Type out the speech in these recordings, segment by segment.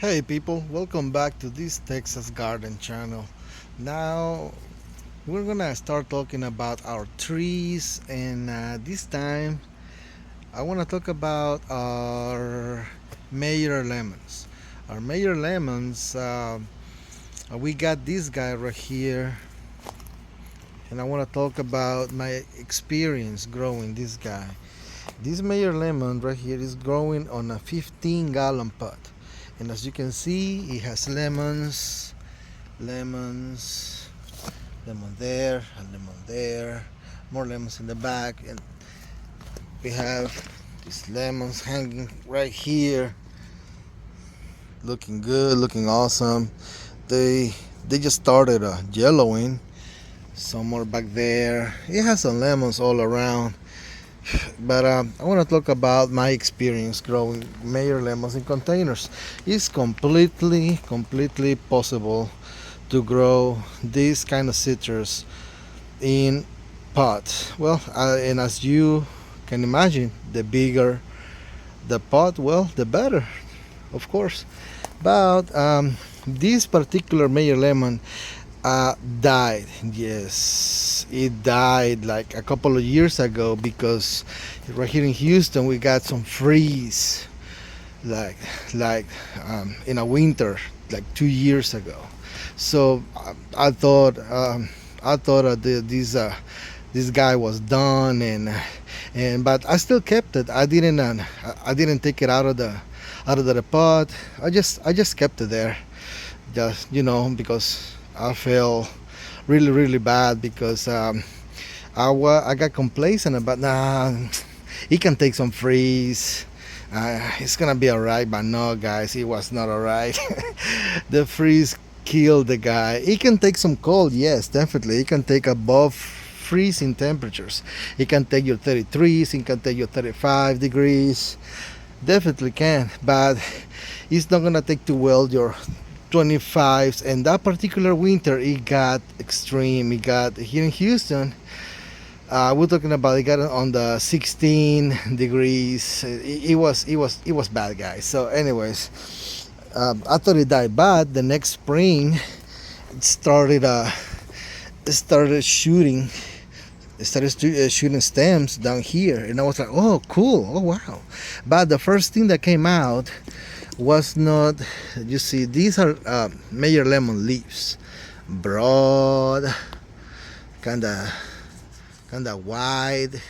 Hey people, welcome back to this Texas Garden channel. Now we're gonna start talking about our trees, and this time I want to talk about our Meyer Lemons. Our Meyer Lemons, we got this guy right here, and I want to talk about my experience growing this guy. This Meyer Lemon right here is growing on a 15-gallon pot, and as you can see, it has lemons, lemon there, and lemon there, more lemons in the back, and we have these lemons hanging right here, looking good, looking awesome. They just started yellowing. Some more back there. It has some lemons all around. But I want to talk about my experience growing Meyer lemons in containers. It's completely possible to grow this kind of citrus in pots. Well, and as you can imagine, the bigger the pot, well, the better, of course. But this particular Meyer lemon died. Yes, it died like a couple of years ago because right here in Houston we got some freeze, like like in a winter, like 2 years ago. So I thought this guy was done, and but I still kept it. I didn't take it out of the pot. I just kept it there, just because I felt really bad because I got complacent about, nah, he can take some freeze. It's gonna be alright, but no, guys, it was not alright. The freeze killed the guy. He can take some cold, yes, definitely. He can take above freezing temperatures. He can take your 33s. He can take your 35 degrees. Definitely can, but it's not gonna take too well your 25s. And that particular winter it got extreme. It got here in Houston, we're talking about, it got on the 16 degrees. It was bad, guys. So anyways, I thought it died, but the next spring it started shooting. It started shooting stems down here, and I was like, oh cool, oh wow. But the first thing that came out was not, you see, these are Meyer lemon leaves, broad, kind of wide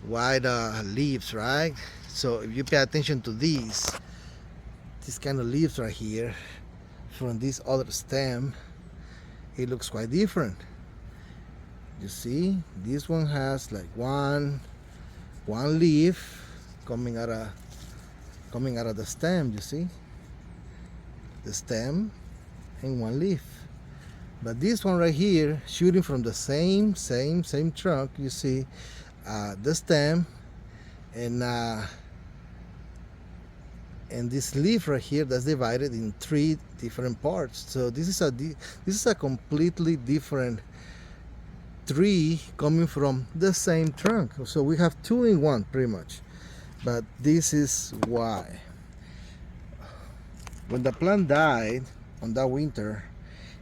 leaves, right? So if you pay attention to these kind of leaves right here from this other stem, it looks quite different. You see, this one has like one leaf coming out of the stem. You see the stem and one leaf. But this one right here, shooting from the same trunk, you see the stem and this leaf right here that's divided in three different parts. So this is a completely different tree coming from the same trunk. So we have two in one pretty much. But this is why. When the plant died on that winter,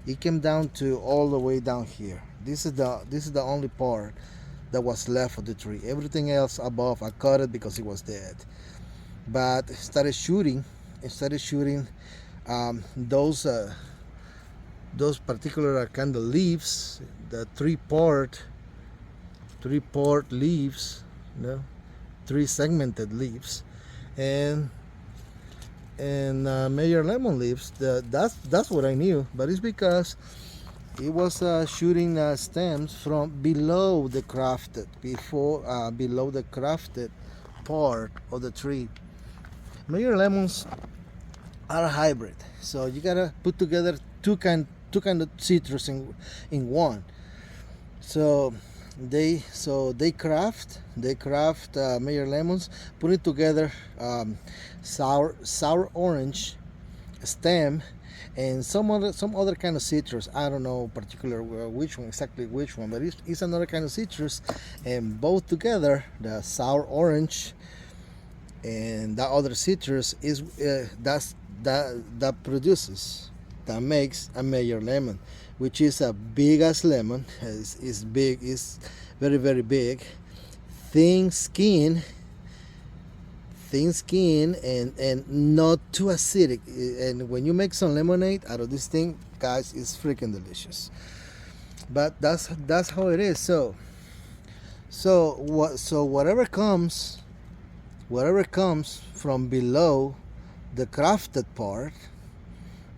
it came down to all the way down here. This is the only part that was left of the tree. Everything else above, I cut it because it was dead. But it started shooting those particular kind of leaves, the three-part leaves, three segmented leaves, and Meyer lemon leaves. That's what I knew, but it's because it was shooting stems from below the crafted part of the tree. Meyer lemons are hybrid, so you gotta put together two kind of citrus in one. So they craft Meyer lemons, put it together, sour orange stem and some other kind of citrus. I don't know particular exactly which one, but it's another kind of citrus, and both together, the sour orange and that other citrus is that makes a Meyer lemon, which is a big ass lemon. Is big, is very very big, thin skin, and not too acidic. And when you make some lemonade out of this thing, guys, it's freaking delicious. But that's how it is. So whatever comes from below the crafted part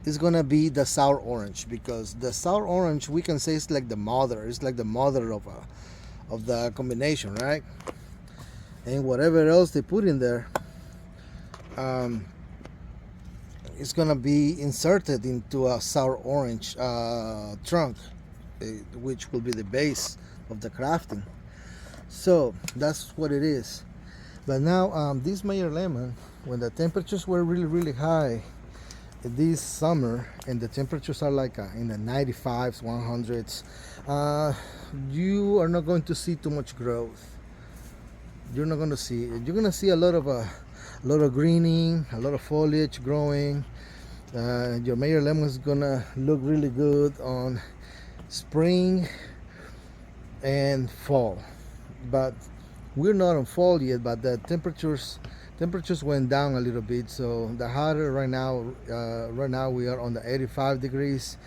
is gonna be the sour orange, because the sour orange, we can say, it's like the mother. It's like the mother of the combination, right? And whatever else they put in there, it's gonna be inserted into a sour orange trunk, which will be the base of the crafting. So that's what it is. But now, this Meyer lemon, when the temperatures were really really high this summer, and the temperatures are like in the 95s, 100s, you are not going to see too much growth. You're not going to see. You're going to see a lot of greening, a lot of foliage growing. Your Meyer lemon is going to look really good on spring and fall. But we're not on fall yet, but the temperatures went down a little bit. So the hotter right now we are on the 85 degrees,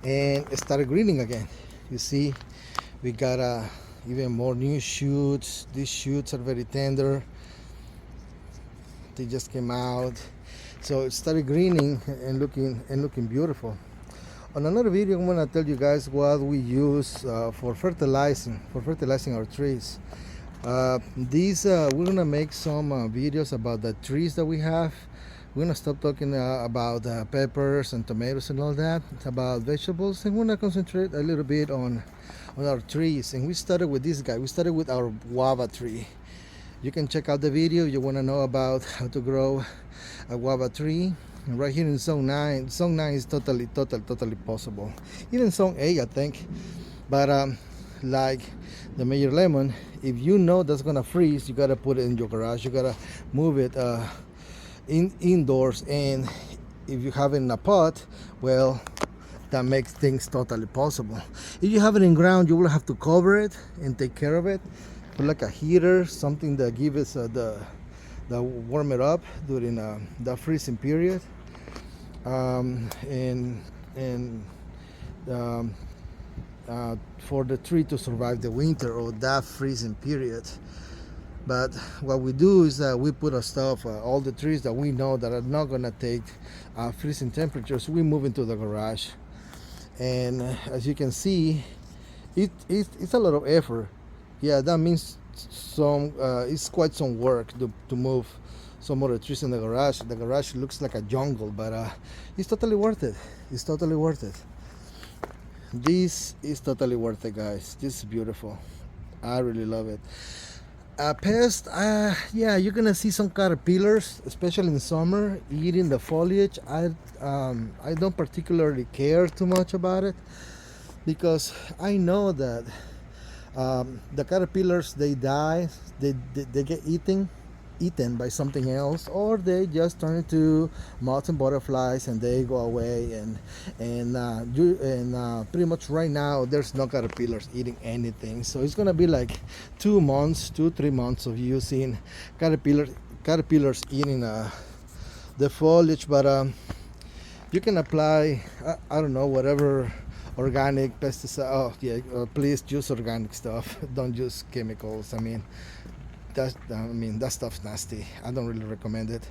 and it started greening again. You see, we got even more new shoots. These shoots are very tender. They just came out, so it started greening and looking beautiful. On another video, I'm gonna tell you guys what we use for fertilizing our trees. We're gonna make some videos about the trees that we have. We're gonna stop talking about peppers and tomatoes and all that, about vegetables, and we're gonna concentrate a little bit on our trees. And we started with this guy. We started with our guava tree. You can check out the video. You want to know about how to grow a guava tree. And right here in zone 9. Zone 9 is totally possible. Even zone 8, I think. But like the Meyer lemon, if you know that's gonna freeze, you gotta put it in your garage. You gotta move it indoors. And if you have it in a pot, well, that makes things totally possible. If you have it in ground, you will have to cover it and take care of it. Put like a heater, something that gives us the warm it up during the freezing period, for the tree to survive the winter or that freezing period. But what we do is that we put our stuff, all the trees that we know that are not gonna take freezing temperatures, we move into the garage. And as you can see, it's a lot of effort. Yeah, that means it's quite some work to move some other trees in the garage. The garage looks like a jungle, but it's totally worth it. It's totally worth it. This is totally worth it, guys. This is beautiful. I really love it. Pest, yeah, you're gonna see some caterpillars, especially in summer, eating the foliage. I don't particularly care too much about it, because I know that the caterpillars, they die, they get eaten by something else, or they just turn into moths and butterflies and they go away. And pretty much right now there's no caterpillars eating anything. So it's gonna be like 3 months of you seeing caterpillars eating the foliage. But you can apply I don't know, whatever organic pesticide. Please use organic stuff. Don't use chemicals. That stuff's nasty. I don't really recommend it.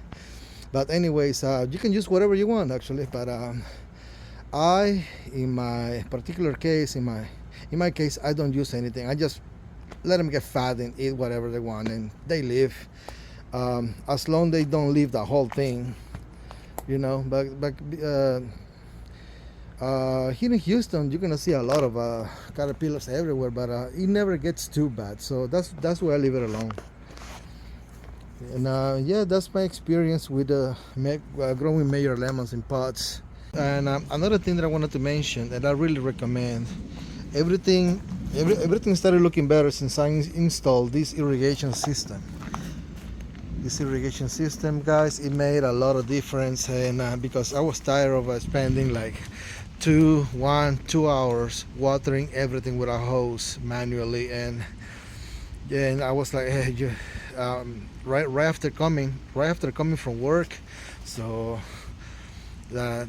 But anyways, you can use whatever you want actually. But in my particular case, in my case, I don't use anything. I just let them get fat and eat whatever they want, and they live. As long they don't leave the whole thing, you know. But here in Houston, you're gonna see a lot of caterpillars everywhere, but it never gets too bad. So that's why I leave it alone. And yeah, that's my experience with growing Meyer lemons in pots. And another thing that I wanted to mention that I really recommend, everything started looking better since I installed this irrigation system. This irrigation system, guys, it made a lot of difference, and because I was tired of spending like 2 hours watering everything with a hose manually, and I was like, hey, right after coming from work, so that,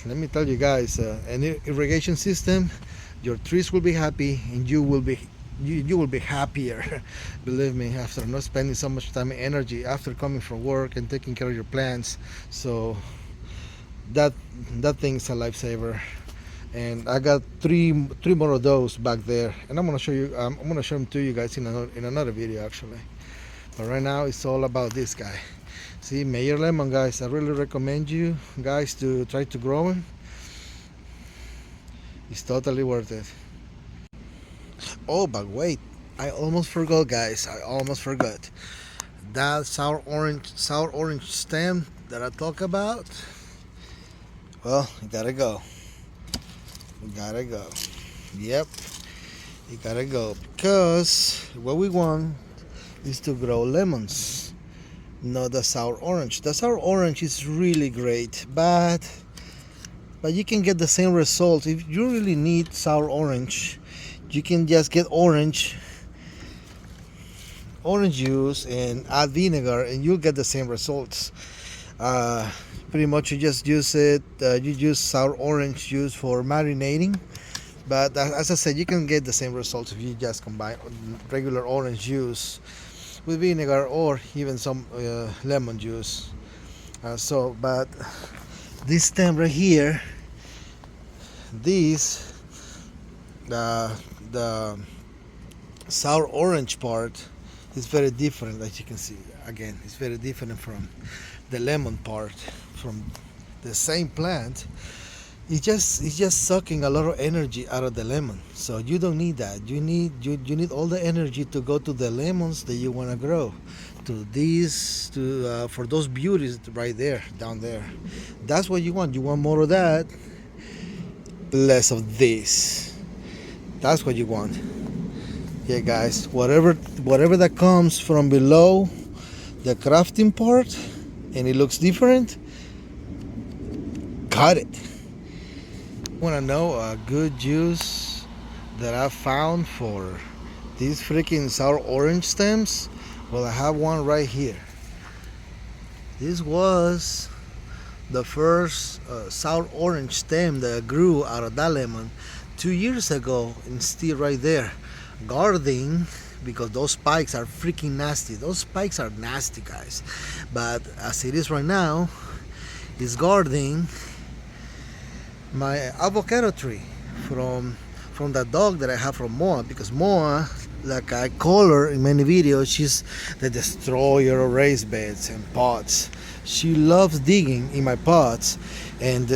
let me tell you guys, an irrigation system, your trees will be happy, and you will be happier. Believe me, after not spending so much time and energy after coming from work and taking care of your plants. So that thing's a lifesaver. And I got three more of those back there, and I'm gonna show them to you guys in another video actually. But right now it's all about this guy. See, Meyer Lemon, guys. I really recommend you guys to try to grow him. It's totally worth it. Oh, but wait, I almost forgot, guys. I almost forgot that sour orange stem that I talk about. Well, it gotta go. It gotta go. Yep, it gotta go, because what we want is to grow lemons, not the sour orange. The sour orange is really great, but you can get the same result. If you really need sour orange, you can just get orange juice and add vinegar, and you'll get the same results. Pretty much you just use it, you use sour orange juice for marinating, but as I said, you can get the same results if you just combine regular orange juice with vinegar or even some lemon juice. But this stem right here, this the sour orange part is very different. As you can see, again, it's very different from the lemon part. From the same plant, it's just sucking a lot of energy out of the lemon. So you don't need that. You need all the energy to go to the lemons that you want to grow, to these, for those beauties right there, down there. That's what you want. You want more of that, less of this. That's what you want. Yeah, guys, whatever that comes from below the grafting part and it looks different, cut it. Want to know a good juice that I found for these freaking sour orange stems? Well, I have one right here. This was the first sour orange stem that grew out of that lemon 2 years ago, and still right there, guarding, because those spikes are freaking nasty. Those spikes are nasty, guys. But as it is right now, it's guarding my avocado tree from that dog that I have from Moa, because Moa, like I call her in many videos, she's the destroyer of raised beds and pots. She loves digging in my pots, and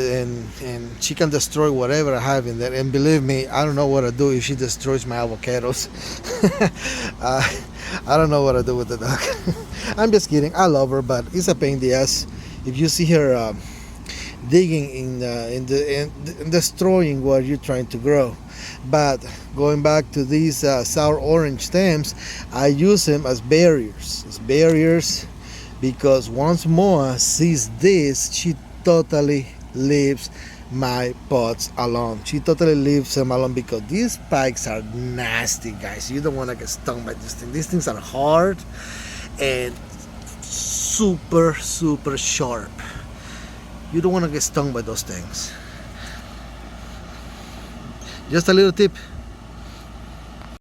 she can destroy whatever I have in there. And believe me, I don't know what to do if she destroys my avocados. I don't know what to do with the dog. I'm just kidding. I love her, but it's a pain in the ass. If you see her digging in destroying what you're trying to grow. But going back to these sour orange stems, I use them as barriers. As barriers, because once Moa sees this, she totally leaves my pots alone. She totally leaves them alone, because these spikes are nasty, guys. You don't want to get stung by this thing. These things are hard and super sharp. You don't want to get stung by those things. Just a little tip.